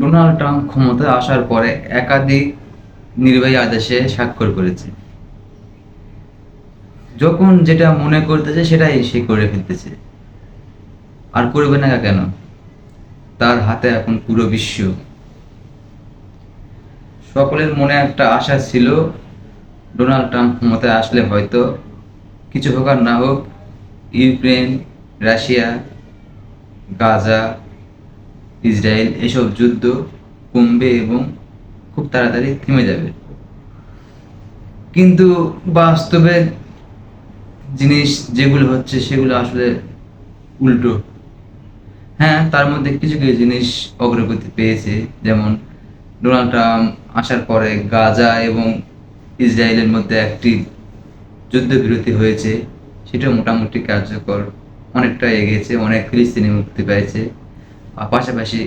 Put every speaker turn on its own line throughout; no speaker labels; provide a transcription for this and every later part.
Donald Trump ক্ষমতায় আসার পরে একাধিক নির্বাহী আদেশে স্বাক্ষর করেছে। যখন যেটা মনে করতেছে সেটাই সে করে ফেলতেছে। আর করবে না কেন? তার হাতে এখন পুরো বিশ্ব। সকলের মনে একটা আশা ছিল, ডোনাল্ড ট্রাম্প ক্ষমতায় আসলে হয়তো কিছু হোক আর না হোক, ইউক্রেন, রাশিয়া, গাজা, ইসরায়েল এসব যুদ্ধ কমবে এবং খুব তাড়াতাড়ি থেমে যাবে। কিন্তু বাস্তবে জিনিস যেগুলো হচ্ছে সেগুলো আসলে উল্টো। হ্যাঁ, তার মধ্যে কিছু কিছু জিনিস অগ্রগতি পেয়েছে, যেমন ডোনাল্ড ট্রাম্প আসার পরে গাজা এবং ইসরায়েলের মধ্যে একটি যুদ্ধবিরতি হয়েছে, সেটা মোটামুটি কার্যকর, অনেকটা এগিয়েছে, অনেক ফিলিস্তিনি মুক্তি পেয়েছে। আর পাশাপাশি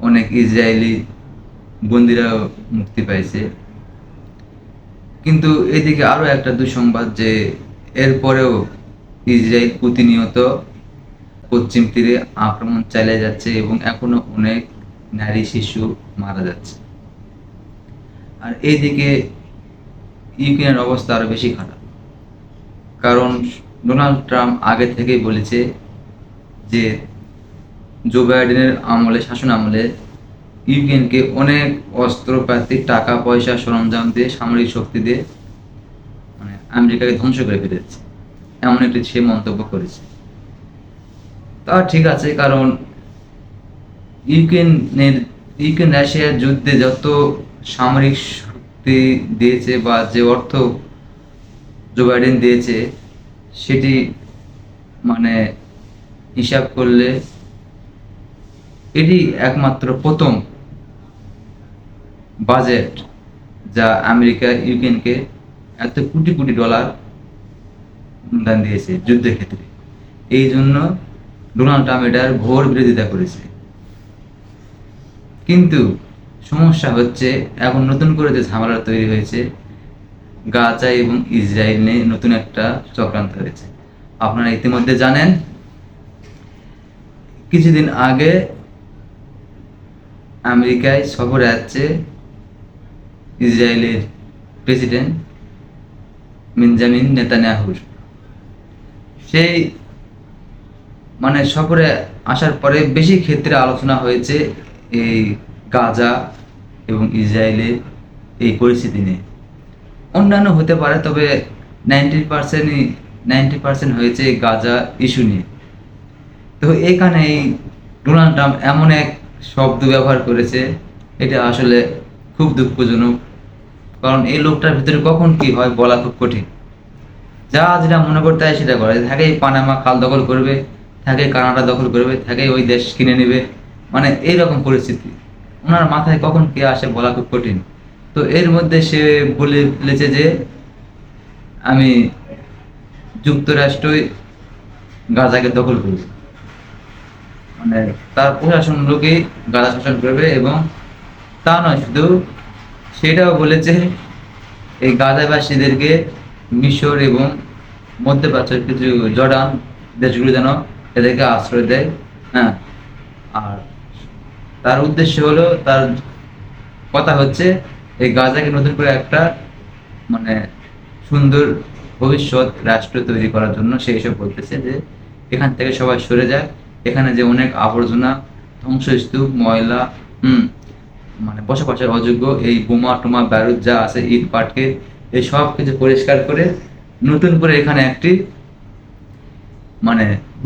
অনেক ইসরায়েলি বন্দিরাও মুক্তি পাইছে। কিন্তু এদিকে আরও একটা দুঃসংবাদ যে এরপরেও ইসরায়েল প্রতিনিয়ত পশ্চিম তীরে আক্রমণ চালিয়ে যাচ্ছে এবং এখনো অনেক নারী শিশু মারা যাচ্ছে। আর এইদিকে ইউক্রেনের অবস্থা আরো বেশি খারাপ, কারণ ডোনাল্ড ট্রাম্প আগে থেকেই বলেছে যে জো বাইডেনের শাসন আমলে ইউক্রেনকে অনেক অস্ত্রপাতি, টাকা পয়সা, সরঞ্জাম দিয়ে, সামরিক শক্তি দিয়ে মানে আমেরিকাকে ধ্বংস করে ফেলেছে, এমন একটি সে মন্তব্য করেছে। তা ঠিক আছে, কারণ ইউক্রেনের ইউক্রেন রাশিয়ার যুদ্ধে যত সামরিক শক্তি দিয়েছে বা যে অর্থ জো বাইডেন দিয়েছে, সেটি মানে হিসাব করলে এটি একমাত্র প্রথম বাজেট যা আমেরিকা ইউক্রেনকে এত কোটি কোটি ডলার অনুদান দিয়েছে যুদ্ধের ক্ষেত্রে। এই জন্য ডোনাল্ড ট্রাম্প এটার ঘোর বিরোধিতা করেছে। কিন্তু সমস্যা হচ্ছে, এখন নতুন করে যে ঝামেলা তৈরি হয়েছে, গাজা এবং ইসরায়েল নিয়ে নতুন একটা চক্রান্ত হয়েছে। আপনারা ইতিমধ্যে জানেন, কিছুদিন আগে আমেরিকায় সফরে যাচ্ছে ইসরায়েলের প্রেসিডেন্ট বেঞ্জামিন নেতানিয়াহুর। সেই সফরে আসার পরে বেশি ক্ষেত্রে আলোচনা হয়েছে এই গাজা এবং ইসরায়েলের এই পরিস্থিতি নিয়ে। অন্যান্য হতে পারে, তবে 90% হয়েছে গাজা ইস্যু নিয়ে। তো এখানে এই ডোনাল্ড ট্রাম্প এমন এক শব্দ ব্যবহার করেছে, এটা আসলে খুব দুঃখজনক। কারণ এই লোকটার ভিতরে কখন কি হয় বলা খুব কঠিন। যা যেটা মনে করতে হয় সেটা করে থাকে। পানামা খাল দখল করবে, থাকে কানাডা দখল করবে, থাকে ওই দেশ কিনে নেবে, এইরকম পরিস্থিতি। ওনার মাথায় কখন কে আসে বলা খুব কঠিন। তো এর মধ্যে সে বলে ফেলেছে যে আমি যুক্তরাষ্ট্রই গাজাকে দখল করবে, তার প্রশাসন লোকেই গাজা শাসন করবে। এবং তা নয় শুধু, সেটাও বলেছে এই গাজাবাসীদেরকে মিশর এবং মধ্যপ্রাচ্যের কিছু জর্ডান দেশগুলো যেন এদেরকে আশ্রয় দেয়। হ্যাঁ, আর তার উদ্দেশ্য হলো, তার কথা হচ্ছে এই গাজাকে নতুন করে একটা মানে সুন্দর ভবিষ্যৎ রাষ্ট্র তৈরি করার জন্য সে এসব বলতেছে যে এখান থেকে সবাই সরে যায়, এখানে যে অনেক আবর্জনা, ধ্বংসস্তূপ, ময়লা, বসবাসের অযোগ্য এই বোমা টোমা বারুদ যা আছে, ইট পাটকেল, এই সব কিছু পরিষ্কার করে নতুন করে এখানে একটি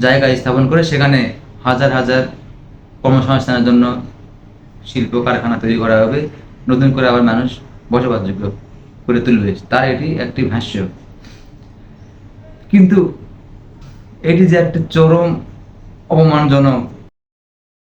জায়গা স্থাপন করে সেখানে হাজার হাজার কর্মসংস্থানের জন্য শিল্প কারখানা তৈরি করা হবে, নতুন করে আবার মানুষ বসবাসযোগ্য করে তুলবে। তার এটি একটি ভাষ্য। কিন্তু এটি যে একটা চরম অপমানজনক